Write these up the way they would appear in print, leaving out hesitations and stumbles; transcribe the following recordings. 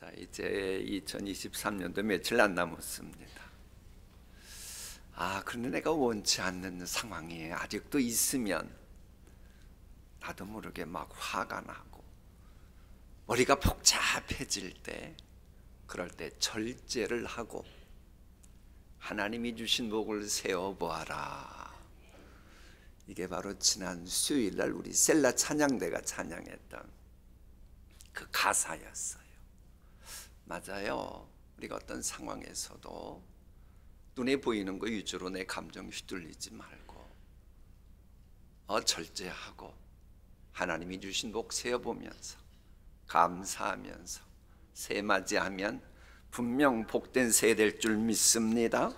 자, 이제 2023년도 며칠 안 남았습니다. 그런데 내가 원치 않는 상황이 아직도 있으면 나도 모르게 막 화가 나고 머리가 복잡해질 때, 그럴 때 절제를 하고 하나님이 주신 복을 세워보아라. 이게 바로 지난 수요일날 우리 셀라 찬양대가 찬양했던 그 가사였어요. 맞아요. 우리가 어떤 상황에서도 눈에 보이는 거 위주로 내 감정 휘둘리지 말고 절제하고 하나님이 주신 복 세어보면서 감사하면서 새 맞이하면 분명 복된 새 될 줄 믿습니다.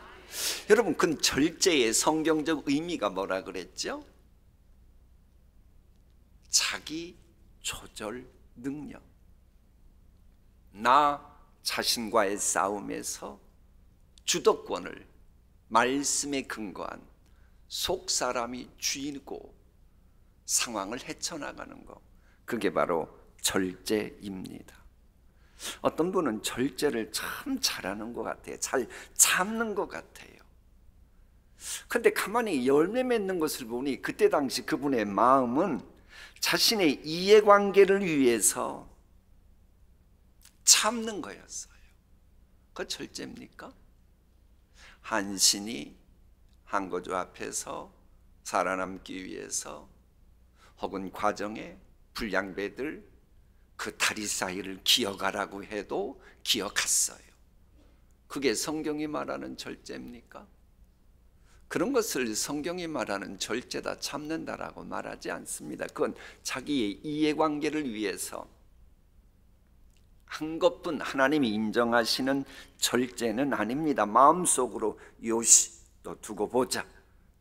여러분, 그 절제의 성경적 의미가 뭐라 그랬죠? 자기 조절 능력. 나 자신과의 싸움에서 주도권을 말씀에 근거한 속사람이 쥐고 상황을 헤쳐나가는 것, 그게 바로 절제입니다. 어떤 분은 절제를 참 잘하는 것 같아요. 잘 참는 것 같아요. 그런데 가만히 열매 맺는 것을 보니 그때 당시 그분의 마음은 자신의 이해관계를 위해서 참는 거였어요. 그거 절제입니까? 한신이 한거주 앞에서 살아남기 위해서 혹은 과정에 불량배들 그 다리 사이를 기어가라고 해도 기어갔어요. 그게 성경이 말하는 절제입니까? 그런 것을 성경이 말하는 절제다, 참는다라고 말하지 않습니다. 그건 자기의 이해관계를 위해서 한 것뿐 하나님이 인정하시는 절제는 아닙니다. 마음속으로 요시 또 두고 보자,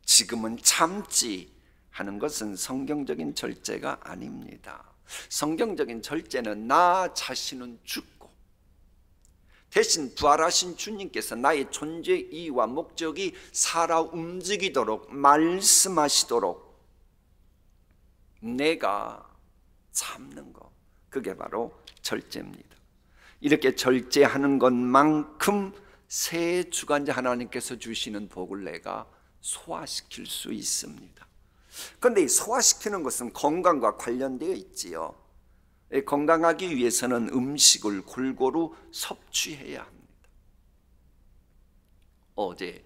지금은 참지 하는 것은 성경적인 절제가 아닙니다. 성경적인 절제는 나 자신은 죽고 대신 부활하신 주님께서 나의 존재 이유와 목적이 살아 움직이도록 말씀하시도록 내가 참는 것, 그게 바로 절제입니다. 이렇게 절제하는 것만큼 새 주간제 하나님께서 주시는 복을 내가 소화시킬 수 있습니다. 그런데 이 소화시키는 것은 건강과 관련되어 있지요. 건강하기 위해서는 음식을 골고루 섭취해야 합니다. 어제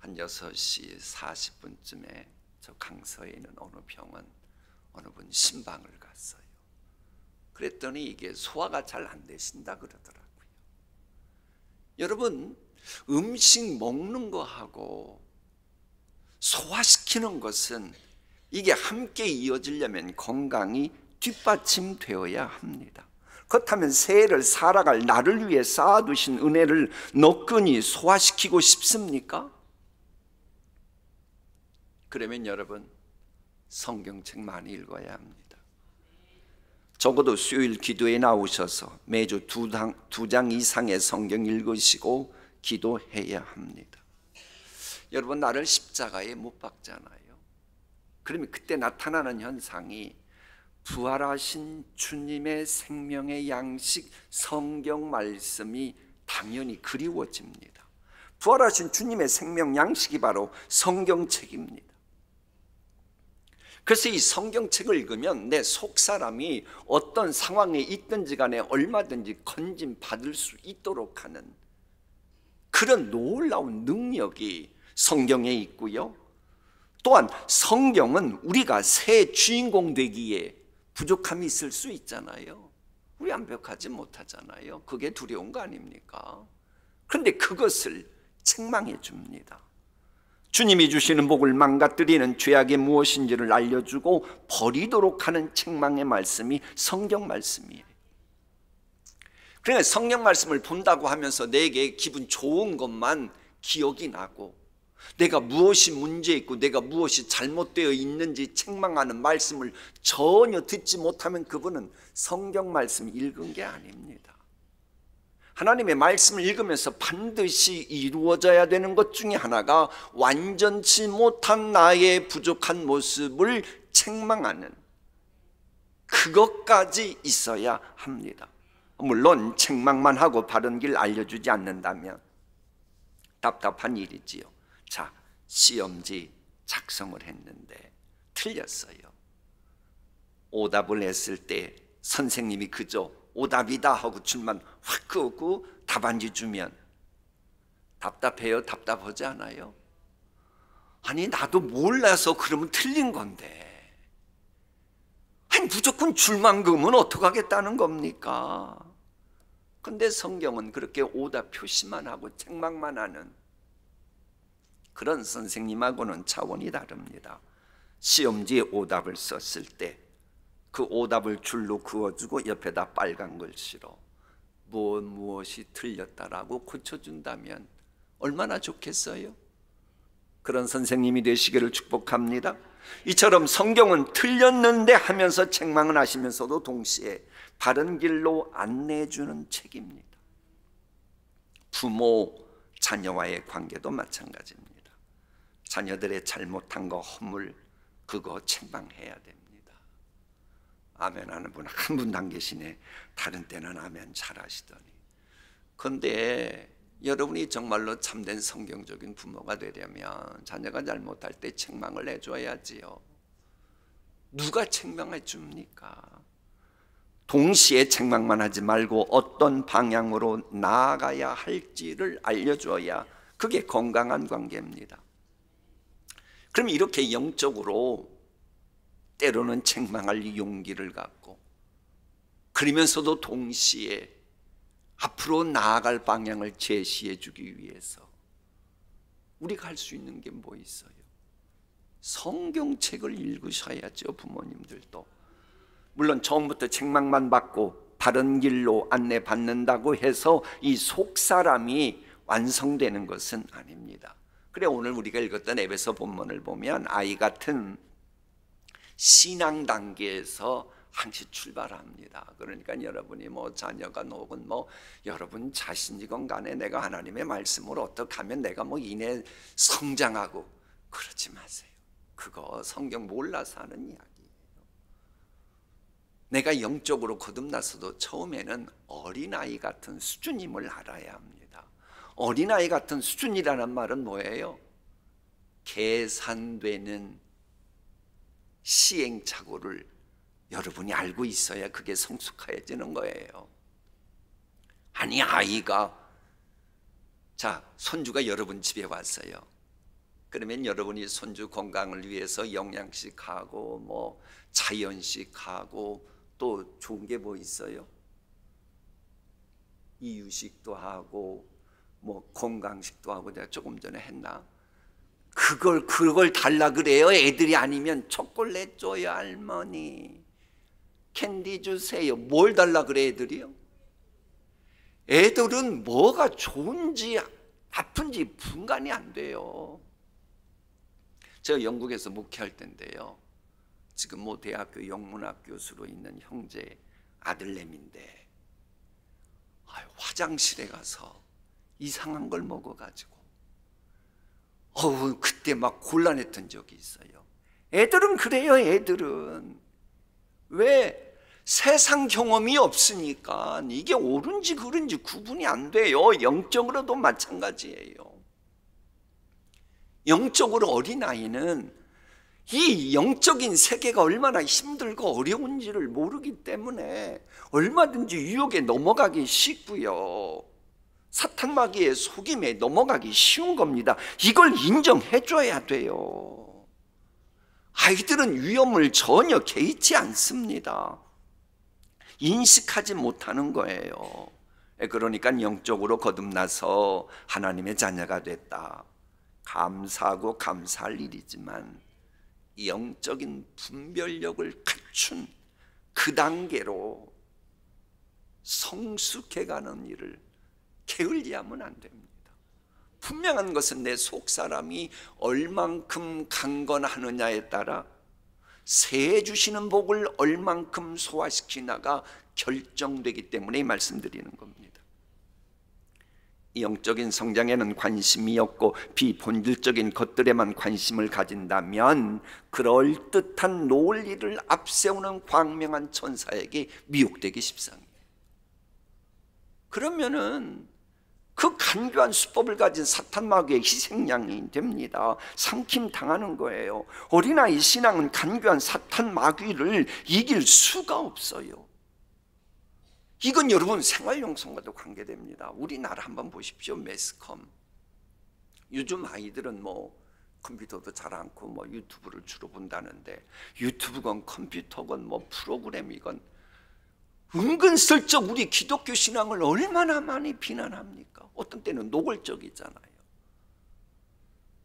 한 6시 40분쯤에 저 강서에 있는 어느 병원 어느 분 신방을 갔어요. 그랬더니 이게 소화가 잘 안 되신다 그러더라고요. 여러분, 음식 먹는 거하고 소화시키는 것은 이게 함께 이어지려면 건강이 뒷받침되어야 합니다. 그렇다면 새해를 살아갈 나를 위해 쌓아두신 은혜를 너끈히 소화시키고 싶습니까? 그러면 여러분, 성경책 많이 읽어야 합니다. 적어도 수요일 기도에 나오셔서 매주 2장 이상의 성경 읽으시고 기도해야 합니다. 여러분, 나를 십자가에 못 박잖아요. 그러면 그때 나타나는 현상이 부활하신 주님의 생명의 양식 성경 말씀이 당연히 그리워집니다. 부활하신 주님의 생명 양식이 바로 성경책입니다. 그래서 이 성경책을 읽으면 내 속사람이 어떤 상황에 있든지 간에 얼마든지 건진 받을 수 있도록 하는 그런 놀라운 능력이 성경에 있고요. 또한 성경은 우리가 새 주인공 되기에 부족함이 있을 수 있잖아요. 우리 완벽하지 못하잖아요. 그게 두려운 거 아닙니까? 그런데 그것을 책망해 줍니다. 주님이 주시는 복을 망가뜨리는 죄악이 무엇인지를 알려주고 버리도록 하는 책망의 말씀이 성경 말씀이에요. 그러니까 성경 말씀을 본다고 하면서 내게 기분 좋은 것만 기억이 나고 내가 무엇이 문제 있고 내가 무엇이 잘못되어 있는지 책망하는 말씀을 전혀 듣지 못하면 그분은 성경 말씀 읽은 게 아닙니다. 하나님의 말씀을 읽으면서 반드시 이루어져야 되는 것 중에 하나가 완전치 못한 나의 부족한 모습을 책망하는 그것까지 있어야 합니다. 물론 책망만 하고 바른 길 알려주지 않는다면 답답한 일이지요. 자, 시험지 작성을 했는데 틀렸어요. 오답을 했을 때 선생님이 그저 오답이다 하고 줄만 확 그었고 답안지 주면 답답해요? 답답하지 않아요? 아니, 나도 몰라서 그러면 틀린 건데, 아니 무조건 줄만 그으면 어떡하겠다는 겁니까? 근데 성경은 그렇게 오답 표시만 하고 책망만 하는 그런 선생님하고는 차원이 다릅니다. 시험지에 오답을 썼을 때 그 오답을 줄로 그어주고 옆에다 빨간 글씨로 무엇이 틀렸다라고 고쳐준다면 얼마나 좋겠어요? 그런 선생님이 되시기를 축복합니다. 이처럼 성경은 틀렸는데 하면서 책망을 하시면서도 동시에 바른 길로 안내해주는 책입니다. 부모, 자녀와의 관계도 마찬가지입니다. 자녀들의 잘못한 거, 허물, 그거 책망해야 됩니다. 아멘 하는 분 한 분도 안 계시네. 다른 때는 아멘 잘하시더니. 그런데 여러분이 정말로 참된 성경적인 부모가 되려면 자녀가 잘못할 때 책망을 해줘야지요. 누가 책망해 줍니까? 동시에 책망만 하지 말고 어떤 방향으로 나아가야 할지를 알려줘야 그게 건강한 관계입니다. 그럼 이렇게 영적으로 때로는 책망할 용기를 갖고, 그러면서도 동시에 앞으로 나아갈 방향을 제시해 주기 위해서 우리가 할 수 있는 게 뭐 있어요? 성경책을 읽으셔야죠. 부모님들도 물론 처음부터 책망만 받고 바른 길로 안내받는다고 해서 이 속사람이 완성되는 것은 아닙니다. 그래, 오늘 우리가 읽었던 에베소 본문을 보면 아이 같은 신앙 단계에서 항시 출발합니다. 그러니까 여러분이 뭐 자녀가 혹은 뭐 여러분 자신이건 간에 내가 하나님의 말씀을 어떻게 하면 내가 뭐 이내 성장하고 그러지 마세요. 그거 성경 몰라서 하는 이야기예요. 내가 영적으로 거듭났어도 처음에는 어린아이 같은 수준임을 알아야 합니다. 어린아이 같은 수준이라는 말은 뭐예요? 계산되는 시행착오를 여러분이 알고 있어야 그게 성숙해지는 거예요. 아니, 아이가, 자, 손주가 여러분 집에 왔어요. 그러면 여러분이 손주 건강을 위해서 영양식하고 뭐 자연식하고 또 좋은 게 뭐 있어요? 이유식도 하고 뭐 건강식도 하고, 내가 조금 전에 했나? 그걸 달라 그래요. 애들이 아니면 초콜릿 줘요, 할머니. 캔디 주세요. 뭘 달라 그래, 애들이요? 애들은 뭐가 좋은지 아픈지 분간이 안 돼요. 제가 영국에서 목회할 때인데요, 지금 뭐 대학교 영문학 교수로 있는 형제 아들내미인데 화장실에 가서 이상한 걸 먹어가지고 그때 막 곤란했던 적이 있어요. 애들은 그래요. 애들은 왜? 세상 경험이 없으니까 이게 옳은지 그른지 구분이 안 돼요. 영적으로도 마찬가지예요. 영적으로 어린아이는 이 영적인 세계가 얼마나 힘들고 어려운지를 모르기 때문에 얼마든지 유혹에 넘어가기 쉽고요, 사탄 마귀의 속임에 넘어가기 쉬운 겁니다. 이걸 인정해 줘야 돼요. 아이들은 위험을 전혀 개의치 않습니다. 인식하지 못하는 거예요. 그러니까 영적으로 거듭나서 하나님의 자녀가 됐다, 감사하고 감사할 일이지만 영적인 분별력을 갖춘 그 단계로 성숙해가는 일을 게을리하면 안 됩니다. 분명한 것은 내 속사람이 얼만큼 강건하느냐에 따라 새 주시는 복을 얼만큼 소화시키나가 결정되기 때문에 말씀드리는 겁니다. 영적인 성장에는 관심이 없고 비본질적인 것들에만 관심을 가진다면 그럴듯한 논리를 앞세우는 광명한 천사에게 미혹되기 십상이에요. 그러면은 그 간교한 수법을 가진 사탄 마귀의 희생양이 됩니다. 삼킴 당하는 거예요. 어린아이 신앙은 간교한 사탄 마귀를 이길 수가 없어요. 이건 여러분 생활용성과도 관계됩니다. 우리나라 한번 보십시오. 매스컴. 요즘 아이들은 뭐 컴퓨터도 잘 않고 뭐 유튜브를 주로 본다는데, 유튜브건 컴퓨터건 뭐 프로그램이건 은근슬쩍 우리 기독교 신앙을 얼마나 많이 비난합니까? 어떤 때는 노골적이잖아요.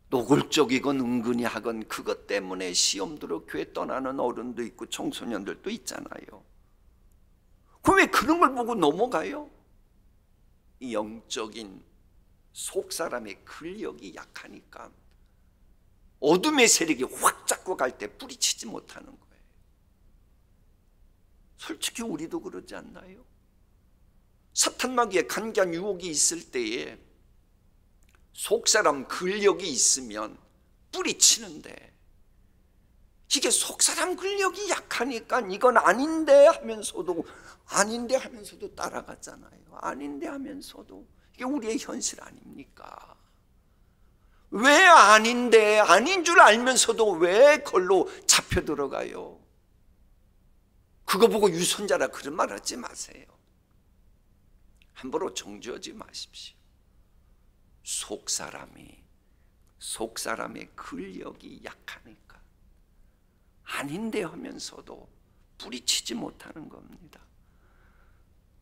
노골적이건 은근히 하건 그것 때문에 시험 들어 교회 떠나는 어른도 있고 청소년들도 있잖아요. 그럼 왜 그런 걸 보고 넘어가요? 이 영적인 속 사람의 근력이 약하니까 어둠의 세력이 확 잡고 갈 때 뿌리치지 못하는 거예요. 솔직히 우리도 그러지 않나요? 사탄 마귀의 간교한 유혹이 있을 때에 속사람 근력이 있으면 뿌리치는데, 이게 속사람 근력이 약하니까 이건 아닌데 하면서도 따라가잖아요. 아닌데 하면서도. 이게 우리의 현실 아닙니까? 왜 아닌데, 아닌 줄 알면서도 왜 걸로 잡혀 들어가요? 그거 보고 유선자라 그런 말 하지 마세요. 함부로 정죄하지 마십시오. 속사람의 근력이 약하니까 아닌데 하면서도 뿌리치지 못하는 겁니다.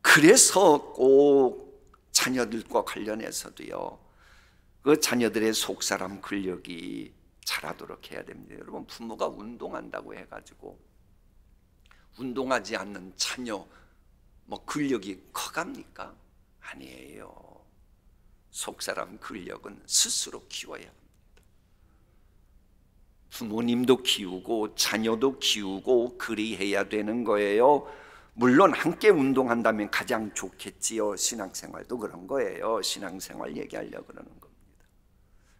그래서 꼭 자녀들과 관련해서도요, 그 자녀들의 속사람 근력이 자라도록 해야 됩니다. 여러분, 부모가 운동한다고 해가지고 운동하지 않는 자녀 뭐 근력이 커갑니까? 아니에요. 속사람 근력은 스스로 키워야 합니다. 부모님도 키우고 자녀도 키우고 그리해야 되는 거예요. 물론 함께 운동한다면 가장 좋겠지요. 신앙생활도 그런 거예요. 신앙생활 얘기하려고 그러는 겁니다.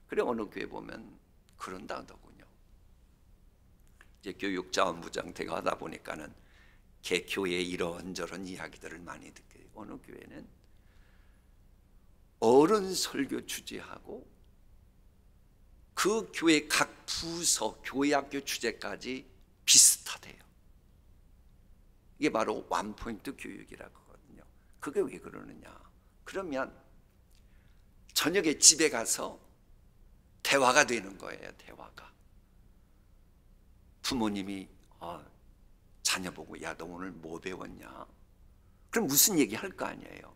그래, 어느 교회 보면 그런다 하더군요. 이제 교육자원부장 되고 하다 보니까는 개교의 이런저런 이야기들을 많이 듣게 돼요. 어느 교회는 어른 설교 주제하고 그 교회 각 부서 교회학교 주제까지 비슷하대요. 이게 바로 원포인트 교육이라고 하거든요. 그게 왜 그러느냐? 그러면 저녁에 집에 가서 대화가 되는 거예요. 대화가. 부모님이 자녀 보고, 야, 너 오늘 뭐 배웠냐? 그럼 무슨 얘기 할 거 아니에요.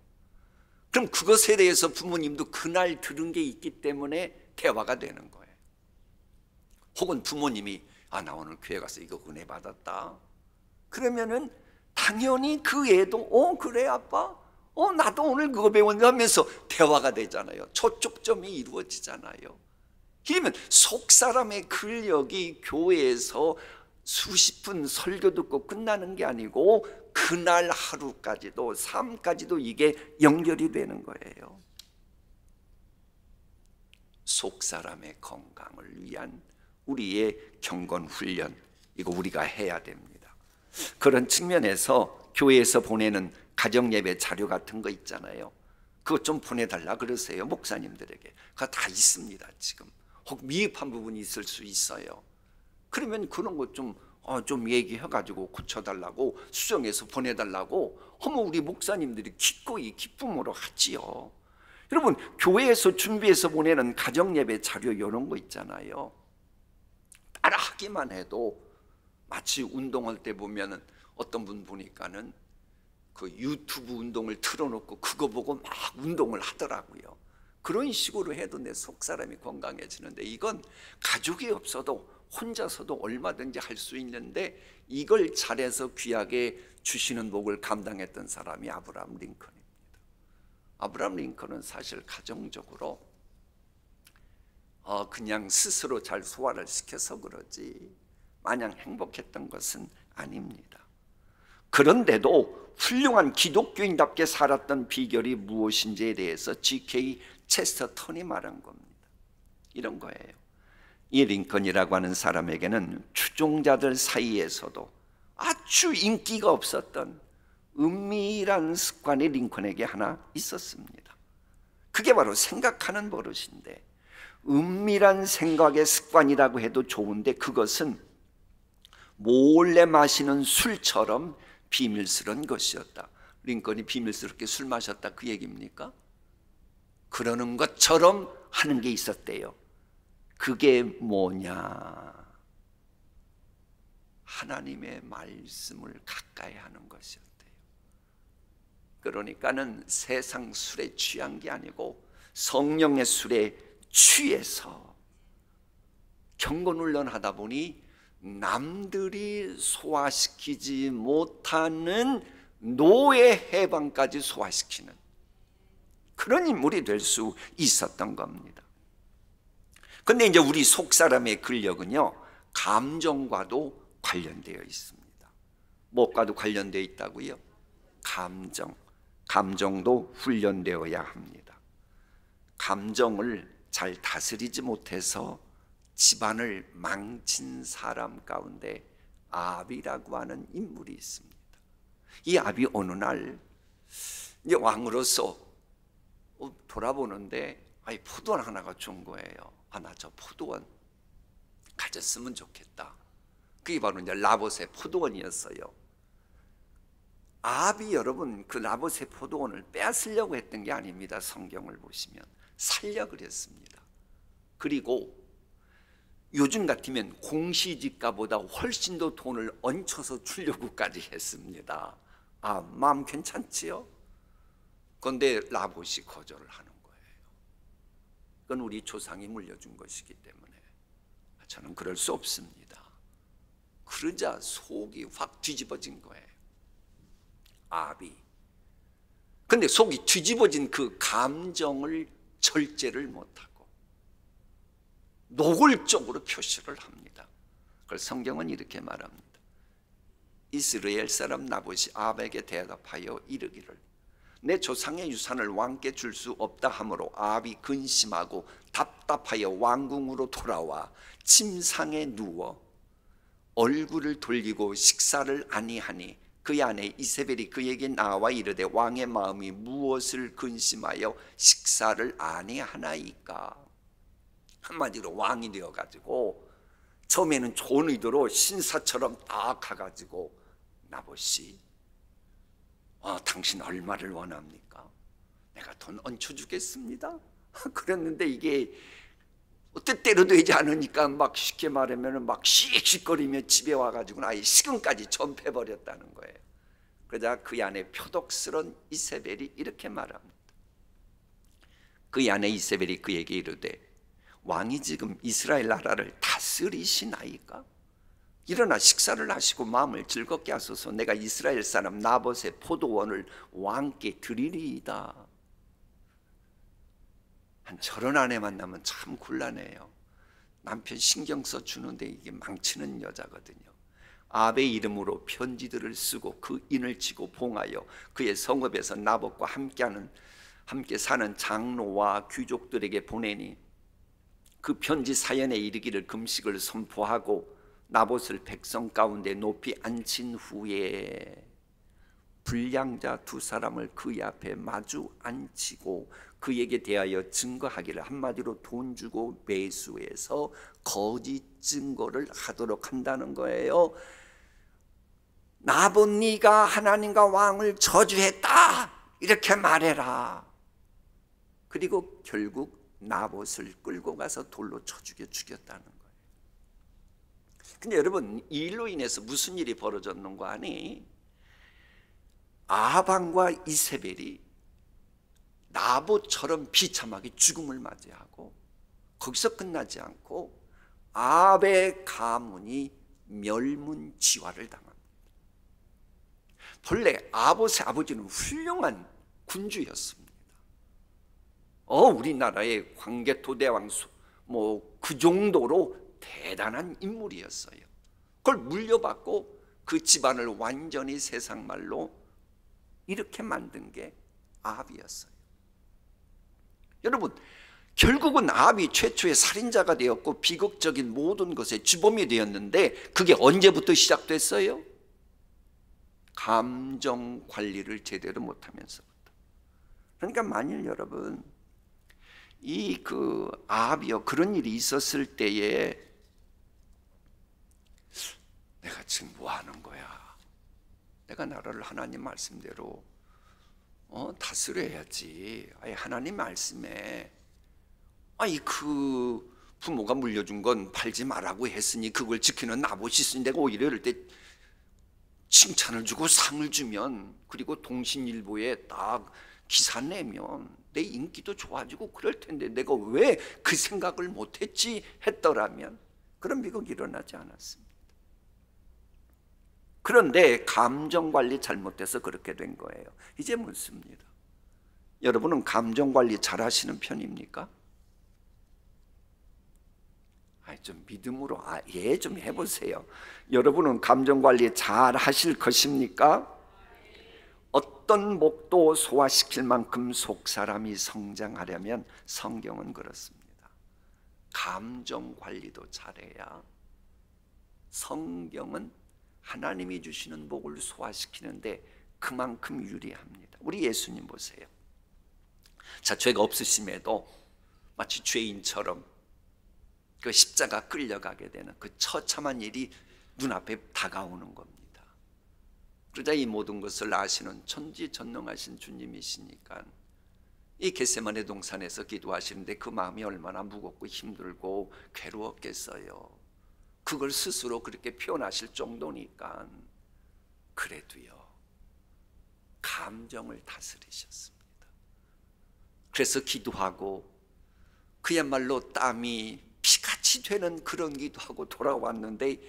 그럼 그것에 대해서 부모님도 그날 들은 게 있기 때문에 대화가 되는 거예요. 혹은 부모님이, 나 오늘 교회 가서 이거 은혜 받았다. 그러면은 당연히 그 애도 그래 아빠? 나도 오늘 그거 배웠는데 하면서 대화가 되잖아요. 초촉점이 이루어지잖아요. 그러면 속사람의 근력이 교회에서 수십 분 설교 듣고 끝나는 게 아니고 그날 하루까지도, 삶까지도 이게 연결이 되는 거예요. 속사람의 건강을 위한 우리의 경건 훈련, 이거 우리가 해야 됩니다. 그런 측면에서 교회에서 보내는 가정예배 자료 같은 거 있잖아요. 그거 좀 보내달라 그러세요. 목사님들에게. 그거 다 있습니다. 지금 혹 미흡한 부분이 있을 수 있어요. 그러면 그런 것 좀 얘기해가지고 고쳐달라고, 수정해서 보내달라고 하면 우리 목사님들이 기꺼이 기쁨으로 하지요. 여러분, 교회에서 준비해서 보내는 가정예배 자료 이런 거 있잖아요. 따라하기만 해도 마치 운동할 때 보면은 어떤 분 보니까는 그 유튜브 운동을 틀어놓고 그거 보고 막 운동을 하더라고요. 그런 식으로 해도 내 속사람이 건강해지는데, 이건 가족이 없어도 혼자서도 얼마든지 할 수 있는데, 이걸 잘해서 귀하게 주시는 복을 감당했던 사람이 아브라함 링컨입니다. 아브라함 링컨은 사실 가정적으로 그냥 스스로 잘 소화를 시켜서 그러지 마냥 행복했던 것은 아닙니다. 그런데도 훌륭한 기독교인답게 살았던 비결이 무엇인지에 대해서 G.K. 체스터턴이 말한 겁니다. 이런 거예요. 이 링컨이라고 하는 사람에게는 추종자들 사이에서도 아주 인기가 없었던 은밀한 습관이 링컨에게 하나 있었습니다. 그게 바로 생각하는 버릇인데, 은밀한 생각의 습관이라고 해도 좋은데 그것은 몰래 마시는 술처럼 비밀스러운 것이었다. 링컨이 비밀스럽게 술 마셨다 그 얘기입니까? 그러는 것처럼 하는 게 있었대요. 그게 뭐냐? 하나님의 말씀을 가까이 하는 것이었대요. 그러니까는 세상 술에 취한 게 아니고 성령의 술에 취해서 경건훈련하다 보니 남들이 소화시키지 못하는 노예 해방까지 소화시키는 그런 인물이 될 수 있었던 겁니다. 그런데 이제 우리 속사람의 근력은요, 감정과도 관련되어 있습니다. 무엇과도 관련되어 있다고요? 감정도 훈련되어야 합니다. 감정을 잘 다스리지 못해서 집안을 망친 사람 가운데 아비라고 하는 인물이 있습니다. 이 아비 어느 날 이제 왕으로서 돌아보는데 포도원 하나가 준 거예요. 나 저 포도원 가졌으면 좋겠다. 그게 바로 이제 라봇의 포도원이었어요. 아합이 여러분 그 라봇의 포도원을 빼앗으려고 했던 게 아닙니다. 성경을 보시면 살려 그랬습니다. 그리고 요즘 같으면 공시지가보다 훨씬 더 돈을 얹혀서 주려고까지 했습니다. 마음 괜찮지요? 그런데 라봇이 거절을 하는 거예요. 그건 우리 조상이 물려준 것이기 때문에 저는 그럴 수 없습니다. 그러자 속이 확 뒤집어진 거예요. 아비. 근데 속이 뒤집어진 그 감정을 절제를 못하고 노골적으로 표시를 합니다. 그걸 성경은 이렇게 말합니다. 이스라엘 사람 나봇이 아합에게 대답하여 이르기를 내 조상의 유산을 왕께 줄 수 없다 하므로 아합이 근심하고 답답하여 왕궁으로 돌아와 침상에 누워 얼굴을 돌리고 식사를 아니하니 그의 아내 이세벨이 그에게 나와 이르되 왕의 마음이 무엇을 근심하여 식사를 아니하나이까. 한마디로 왕이 되어가지고 처음에는 좋은 의도로 신사처럼 딱 가가지고 나봇이 당신 얼마를 원합니까? 내가 돈 얹혀주겠습니다. 그랬는데 이게 뜻대로 되지 않으니까 막 쉽게 말하면 막 씩씩거리며 집에 와가지고 아예 식은까지 전폐버렸다는 거예요. 그러자 그 안에 표독스런 이세벨이 이렇게 말합니다. 그 안에 이세벨이 그에게 이르되 왕이 지금 이스라엘 나라를 다스리시나이까? 일어나 식사를 하시고 마음을 즐겁게 하소서. 내가 이스라엘 사람 나봇의 포도원을 왕께 드리리이다. 저런 아내 만나면 참 곤란해요. 남편 신경 써주는데 이게 망치는 여자거든요. 아합의 이름으로 편지들을 쓰고 그 인을 치고 봉하여 그의 성읍에서 나봇과 함께 사는 장로와 귀족들에게 보내니 그 편지 사연에 이르기를 금식을 선포하고 나봇을 백성 가운데 높이 앉힌 후에 불량자 두 사람을 그의 앞에 마주 앉히고 그에게 대하여 증거하기를 한마디로 돈 주고 매수해서 거짓 증거를 하도록 한다는 거예요. 나봇 네가 하나님과 왕을 저주했다 이렇게 말해라. 그리고 결국 나봇을 끌고 가서 돌로 쳐 죽였다는 거예요. 근데 여러분 이 일로 인해서 무슨 일이 벌어졌는가 하니 아합과 이세벨이 나봇처럼 비참하게 죽음을 맞이하고 거기서 끝나지 않고 아합의 가문이 멸문지화를 당합니다. 본래 아봇의 아버지는 훌륭한 군주였습니다. 우리나라의 광개토대왕 그 정도로 대단한 인물이었어요. 그걸 물려받고 그 집안을 완전히 세상말로 이렇게 만든 게 아합이었어요. 여러분 결국은 아합이 최초의 살인자가 되었고 비극적인 모든 것의 주범이 되었는데 그게 언제부터 시작됐어요? 감정 관리를 제대로 못하면서부터. 그러니까 만일 여러분 이 아합이요 그런 일이 있었을 때에 내가 지금 뭐 하는 거야? 내가 나라를 하나님 말씀대로 다스려야지. 아니, 하나님 말씀에 부모가 물려준 건 팔지 말라고 했으니 그걸 지키는 나봇이 있으니 내가 오히려 이럴 때 칭찬을 주고 상을 주면, 그리고 동신일보에 딱 기사 내면 내 인기도 좋아지고 그럴 텐데 내가 왜 그 생각을 못했지 했더라면 그런 비극이 일어나지 않았습니다. 그런데 감정관리 잘못돼서 그렇게 된 거예요. 이제 묻습니다. 여러분은 감정관리 잘 하시는 편입니까? 좀 믿음으로 예 좀 해보세요. 여러분은 감정관리 잘 하실 것입니까? 어떤 목도 소화시킬 만큼 속사람이 성장하려면 성경은 그렇습니다. 감정관리도 잘해야 성경은 하나님이 주시는 복을 소화시키는데 그만큼 유리합니다. 우리 예수님 보세요. 자, 죄가 없으심에도 마치 죄인처럼 그 십자가 끌려가게 되는 그 처참한 일이 눈앞에 다가오는 겁니다. 그러자 이 모든 것을 아시는 천지전능하신 주님이시니까 이 겟세마네 동산에서 기도하시는데 그 마음이 얼마나 무겁고 힘들고 괴로웠겠어요. 그걸 스스로 그렇게 표현하실 정도니까. 그래도요 감정을 다스리셨습니다. 그래서 기도하고 그야말로 땀이 피같이 되는 그런 기도하고 돌아왔는데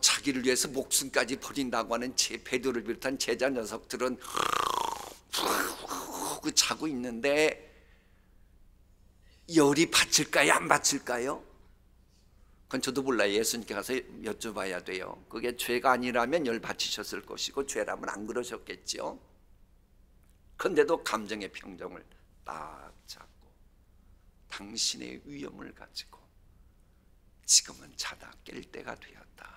자기를 위해서 목숨까지 버린다고 하는 베드로를 비롯한 제자 녀석들은 자고 있는데 열이 받칠까요? 안 받칠까요? 그건 저도 몰라요. 예수님께 가서 여쭤봐야 돼요. 그게 죄가 아니라면 열 받치셨을 것이고 죄라면 안 그러셨겠죠. 그런데도 감정의 평정을 딱 잡고 당신의 위엄을 가지고 지금은 자다 깰 때가 되었다.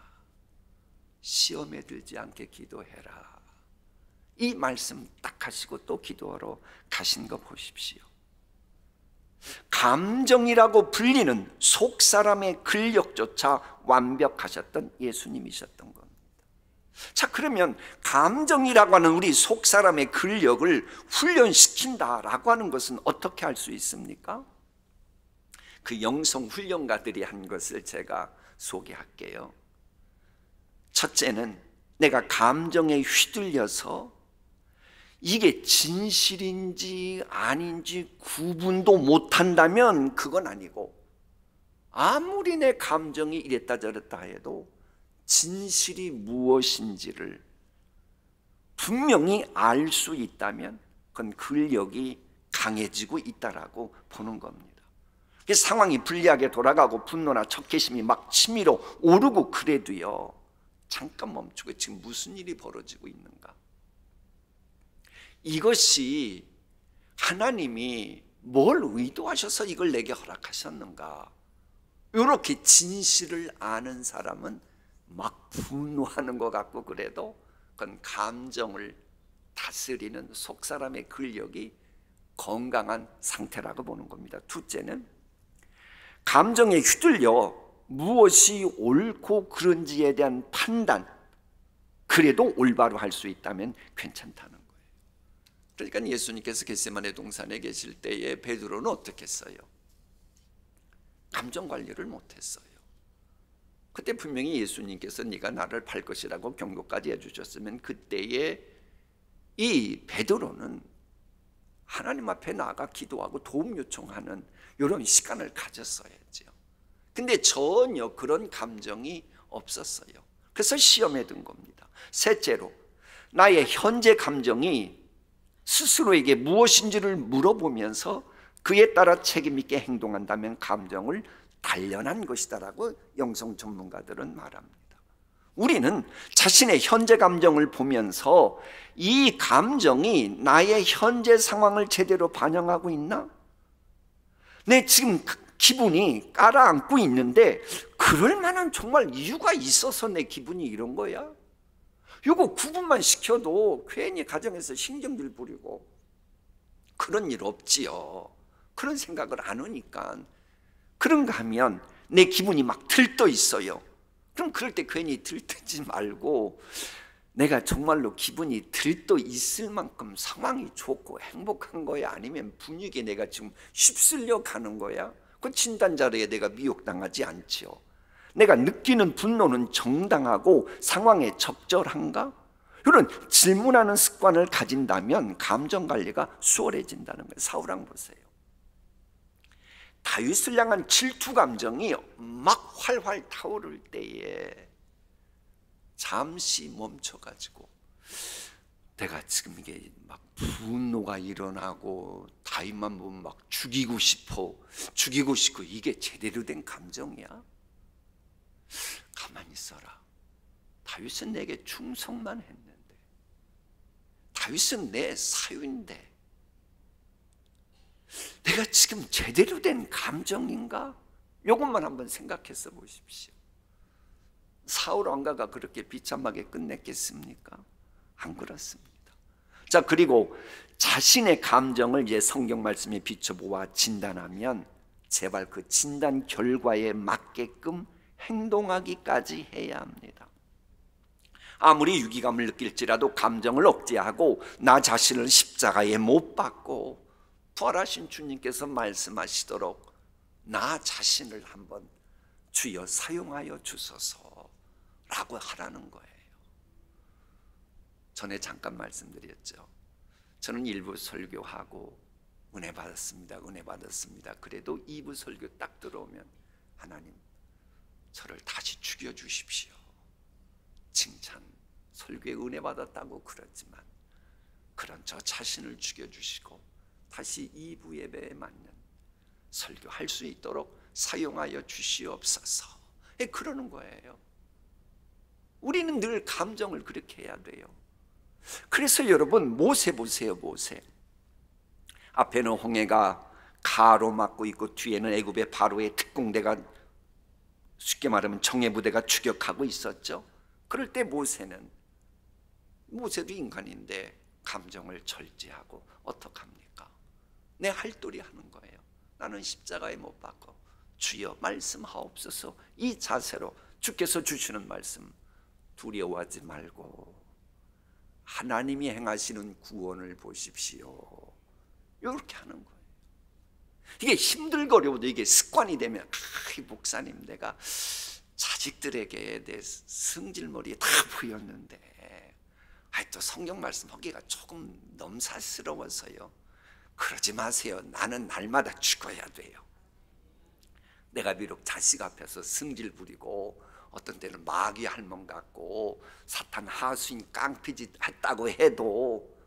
시험에 들지 않게 기도해라. 이 말씀 딱 하시고 또 기도하러 가신 거 보십시오. 감정이라고 불리는 속사람의 근력조차 완벽하셨던 예수님이셨던 겁니다. 자, 그러면 감정이라고 하는 우리 속사람의 근력을 훈련시킨다라고 하는 것은 어떻게 할 수 있습니까? 그 영성 훈련가들이 한 것을 제가 소개할게요. 첫째는 내가 감정에 휘둘려서 이게 진실인지 아닌지 구분도 못한다면 그건 아니고, 아무리 내 감정이 이랬다 저랬다 해도 진실이 무엇인지를 분명히 알 수 있다면 그건 근력이 강해지고 있다라고 보는 겁니다. 상황이 불리하게 돌아가고 분노나 적개심이 막 치밀어 오르고 그래도요 잠깐 멈추고 지금 무슨 일이 벌어지고 있는가, 이것이 하나님이 뭘 의도하셔서 이걸 내게 허락하셨는가, 이렇게 진실을 아는 사람은 막 분노하는 것 같고 그래도 그건 감정을 다스리는 속사람의 근력이 건강한 상태라고 보는 겁니다. 둘째는 감정에 휘둘려 무엇이 옳고 그른지에 대한 판단, 그래도 올바로 할 수 있다면 괜찮다는 거예요. 그러니까 예수님께서 겟세마네 동산에 계실 때에 베드로는 어떻게 했어요? 감정 관리를 못했어요. 그때 분명히 예수님께서 네가 나를 팔 것이라고 경고까지 해주셨으면 그때에 이 베드로는 하나님 앞에 나아가 기도하고 도움 요청하는 이런 시간을 가졌어야죠. 근데 전혀 그런 감정이 없었어요. 그래서 시험에 든 겁니다. 셋째로 나의 현재 감정이 스스로에게 무엇인지를 물어보면서 그에 따라 책임 있게 행동한다면 감정을 단련한 것이다라고 영성 전문가들은 말합니다. 우리는 자신의 현재 감정을 보면서 이 감정이 나의 현재 상황을 제대로 반영하고 있나? 내 지금 기분이 깔아앉고 있는데 그럴 만한 정말 이유가 있어서 내 기분이 이런 거야? 요거 구분만 시켜도 괜히 가정에서 신경질 부리고 그런 일 없지요. 그런 생각을 안 하니까. 그런가 하면 내 기분이 막 들떠 있어요. 그럼 그럴 때 괜히 들뜨지 말고 내가 정말로 기분이 들떠 있을 만큼 상황이 좋고 행복한 거야? 아니면 분위기에 내가 지금 휩쓸려 가는 거야? 그 진단자리에 내가 미혹당하지 않지요. 내가 느끼는 분노는 정당하고 상황에 적절한가? 이런 질문하는 습관을 가진다면 감정관리가 수월해진다는 거예요. 사울왕 보세요. 다윗을 향한 질투 감정이 막 활활 타오를 때에 잠시 멈춰가지고 내가 지금 이게 막 분노가 일어나고 다윗만 보면 막 죽이고 싶고 이게 제대로 된 감정이야? 가만히 있어라. 다윗은 내게 충성만 했는데, 다윗은 내 사유인데 내가 지금 제대로 된 감정인가? 이것만 한번 생각해서 보십시오. 사울 왕가가 그렇게 비참하게 끝냈겠습니까? 안 그렇습니다. 자, 그리고 자신의 감정을 이제 성경 말씀에 비춰보아 진단하면 제발 그 진단 결과에 맞게끔 행동하기까지 해야 합니다. 아무리 유기감을 느낄지라도 감정을 억제하고 나 자신을 십자가에 못 박고 부활하신 주님께서 말씀하시도록 나 자신을 한번 주여 사용하여 주소서라고 하라는 거예요. 전에 잠깐 말씀드렸죠. 저는 1부 설교하고 은혜 받았습니다. 그래도 2부 설교 딱 들어오면 하나님 저를 다시 죽여주십시오. 칭찬, 설교에 은혜 받았다고 그러지만 그런 저 자신을 죽여주시고 다시 2부 예배에 맞는 설교할 수 있도록 사용하여 주시옵소서. 그러는 거예요. 우리는 늘 감정을 그렇게 해야 돼요. 그래서 여러분 모세 보세요. 모세 앞에는 홍해가 가로막고 있고 뒤에는 애굽의 바로의 특공대가, 쉽게 말하면 정예부대가 추격하고 있었죠. 그럴 때 모세도 인간인데 감정을 절제하고 어떡합니까? 내 할도리 하는 거예요. 나는 십자가에 못 박고 주여 말씀하옵소서. 이 자세로 주께서 주시는 말씀 두려워하지 말고 하나님이 행하시는 구원을 보십시오. 이렇게 하는 거예요. 이게 힘들거려도 이게 습관이 되면 목사님 내가 자식들에게 내 승질머리에 다 보였는데 또 성경 말씀하기가 조금 넘사스러워서요. 그러지 마세요. 나는 날마다 죽어야 돼요. 내가 비록 자식 앞에서 승질 부리고 어떤 때는 마귀 할멈 같고 사탄 하수인 깡패짓 했다고 해도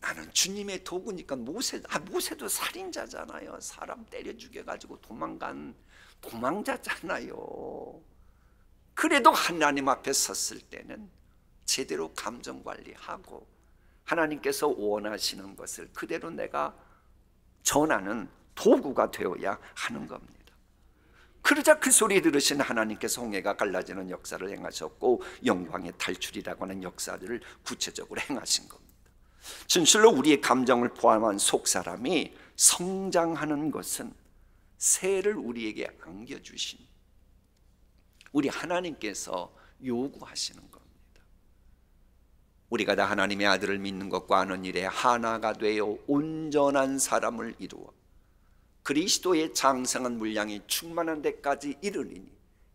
나는 주님의 도구니까. 모세도 살인자잖아요. 사람 때려 죽여가지고 도망간 도망자잖아요. 그래도 하나님 앞에 섰을 때는 제대로 감정 관리하고 하나님께서 원하시는 것을 그대로 내가 전하는 도구가 되어야 하는 겁니다. 그러자 그 소리 들으신 하나님께서 홍해가 갈라지는 역사를 행하셨고 영광의 탈출이라고 하는 역사들을 구체적으로 행하신 겁니다. 진실로 우리의 감정을 포함한 속사람이 성장하는 것은 새를 우리에게 안겨주신 우리 하나님께서 요구하시는 겁니다. 우리가 다 하나님의 아들을 믿는 것과 하는 일에 하나가 되어 온전한 사람을 이루어 그리스도의 장성한 분량이 충만한 데까지 이르리니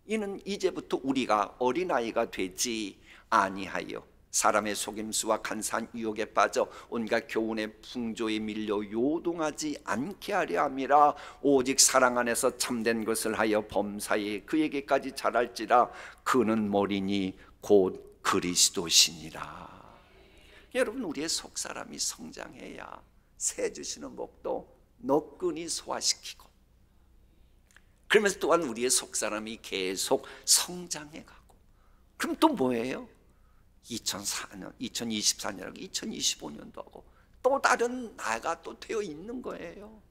이는 이제부터 우리가 어린아이가 되지 아니하여 사람의 속임수와 간사한 유혹에 빠져 온갖 교훈의 풍조에 밀려 요동하지 않게 하려 함이라. 오직 사랑 안에서 참된 것을 하여 범사에 그에게까지 자랄지라. 그는 머리니 곧 그리스도시니라. 여러분 우리의 속사람이 성장해야 새 주시는 복도 너끈히 소화시키고 그러면서 또한 우리의 속사람이 계속 성장해가고 그럼 또 뭐예요? 2004년, 2024년하고 2025년도 하고 또 다른 나가 또 되어 있는 거예요.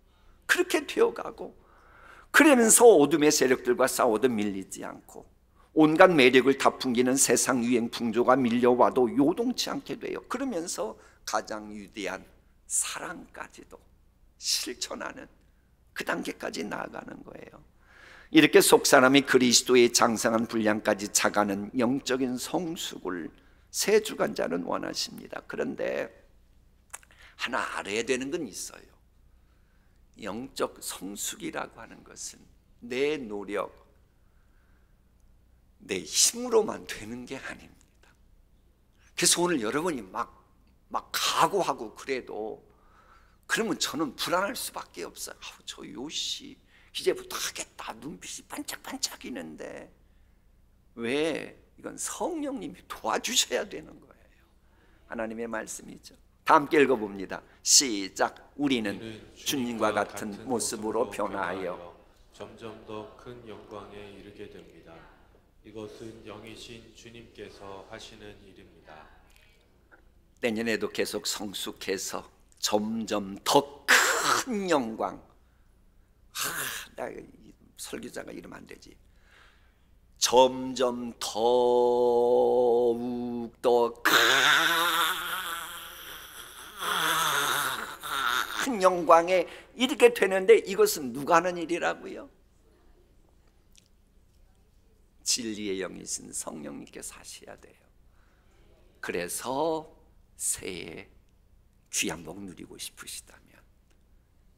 그렇게 되어가고 그러면서 어둠의 세력들과 싸워도 밀리지 않고 온갖 매력을 다 풍기는 세상 유행 풍조가 밀려와도 요동치 않게 돼요. 그러면서 가장 위대한 사랑까지도 실천하는 그 단계까지 나아가는 거예요. 이렇게 속사람이 그리스도의 장성한 분량까지 차가는 영적인 성숙을 새 주관자는 원하십니다. 그런데 하나 알아야 되는 건 있어요. 영적 성숙이라고 하는 것은 내 노력, 내 힘으로만 되는 게 아닙니다. 그래서 오늘 여러분이 막 각오하고 그래도 그러면 저는 불안할 수밖에 없어요. 저 요시 이제부터 하겠다. 눈빛이 반짝반짝이는데 왜? 이건 성령님이 도와주셔야 되는 거예요. 하나님의 말씀이죠. 다 함께 읽어봅니다. 시작. 우리는 주님과 같은 모습으로 변화하여 점점 더 큰 영광에 이르게 됩니다. 이것은 영이신 주님께서 하시는 일입니다. 내년에도 계속 성숙해서 점점 더 큰 영광. 나 설교자가 이러면 안 되지. 점점 더욱 더 큰 영광에 이르게 되는데 이것은 누가 하는 일이라고요? 진리의 영이신 성령님께서 하셔야 돼요. 그래서 새해 귀한 복 누리고 싶으시다면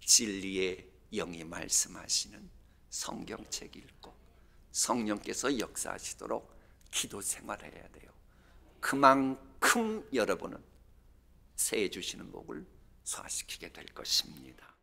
진리의 영이 말씀하시는 성경책 읽고 성령께서 역사하시도록 기도 생활해야 돼요. 그만큼 여러분은 새해 주시는 복을 소화시키게 될 것입니다.